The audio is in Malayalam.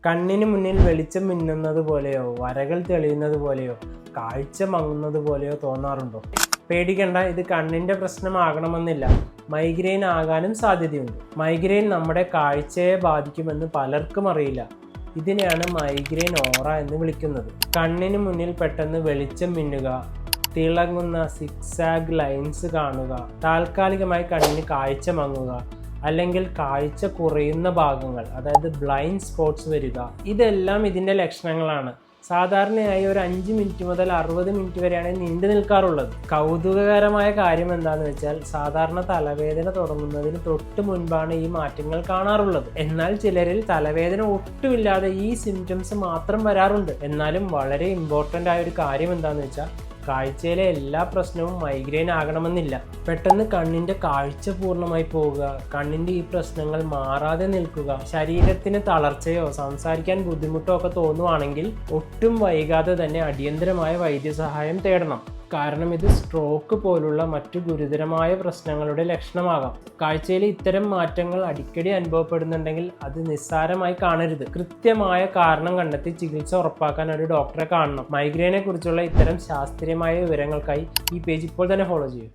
കണ്ണിന് മുന്നിൽ വെളിച്ചം മിന്നുന്നത് പോലെയോ വരകൾ തെളിയുന്നത് പോലെയോ കാഴ്ച മങ്ങുന്നത് പോലെയോ തോന്നാറുണ്ടോ? പേടിക്കണ്ട, ഇത് കണ്ണിൻ്റെ പ്രശ്നമാകണമെന്നില്ല. മൈഗ്രെയിൻ ആകാനും സാധ്യതയുണ്ട്. മൈഗ്രെയിൻ നമ്മുടെ കാഴ്ചയെ ബാധിക്കുമെന്ന് പലർക്കും അറിയില്ല. ഇതിനെയാണ് മൈഗ്രെയിൻ ഓറ എന്ന് വിളിക്കുന്നത്. കണ്ണിന് മുന്നിൽ പെട്ടെന്ന് വെളിച്ചം മിന്നുക, തിളങ്ങുന്ന സിക്സാഗ് ലൈൻസ് കാണുക, താൽക്കാലികമായി കണ്ണിന് കാഴ്ച മങ്ങുക, അല്ലെങ്കിൽ കാഴ്ച കുറയുന്ന ഭാഗങ്ങൾ, അതായത് ബ്ലൈൻഡ് സ്പോട്ട്സ് വരിക, ഇതെല്ലാം ഇതിൻ്റെ ലക്ഷണങ്ങളാണ്. സാധാരണയായി ഒരു 5 മിനിറ്റ് മുതൽ 60 മിനിറ്റ് വരെയാണ് നീണ്ടു നിൽക്കാറുള്ളത്. കൗതുകകരമായ കാര്യം എന്താണെന്ന് വെച്ചാൽ സാധാരണ തലവേദന തുടങ്ങുന്നതിന് തൊട്ട് മുൻപാണ് ഈ മാറ്റങ്ങൾ കാണാറുള്ളത്. എന്നാൽ ചിലരിൽ തലവേദന ഒട്ടുമില്ലാതെ ഈ സിംറ്റംസ് മാത്രം വരാറുണ്ട്. എന്നാലും വളരെ ഇമ്പോർട്ടൻ്റ് ആയ ഒരു കാര്യം എന്താണെന്ന് വെച്ചാൽ കാഴ്ചയിലെ എല്ലാ പ്രശ്നവും മൈഗ്രെയിൻ ആകണമെന്നില്ല. പെട്ടെന്ന് കണ്ണിൻ്റെ കാഴ്ച പൂർണ്ണമായി പോവുക, കണ്ണിൻ്റെ ഈ പ്രശ്നങ്ങൾ മാറാതെ നിൽക്കുക, ശരീരത്തിന് തളർച്ചയോ സംസാരിക്കാൻ ബുദ്ധിമുട്ടോ ഒക്കെ തോന്നുവാണെങ്കിൽ ഒട്ടും വൈകാതെ തന്നെ അടിയന്തരമായ വൈദ്യസഹായം തേടണം. കാരണം ഇത് സ്ട്രോക്ക് പോലുള്ള മറ്റു ഗുരുതരമായ പ്രശ്നങ്ങളുടെ ലക്ഷണമാകാം. കാഴ്ചയിൽ ഇത്തരം മാറ്റങ്ങൾ അടിക്കടി അനുഭവപ്പെടുന്നുണ്ടെങ്കിൽ അത് നിസ്സാരമായി കാണരുത്. കൃത്യമായ കാരണം കണ്ടെത്തി ചികിത്സ ഉറപ്പാക്കാൻ ഒരു ഡോക്ടറെ കാണണം. മൈഗ്രെയിനെ കുറിച്ചുള്ള ഇത്തരം ശാസ്ത്രീയമായ വിവരങ്ങൾക്കായി ഈ പേജ് ഇപ്പോൾ തന്നെ ഫോളോ ചെയ്യൂ.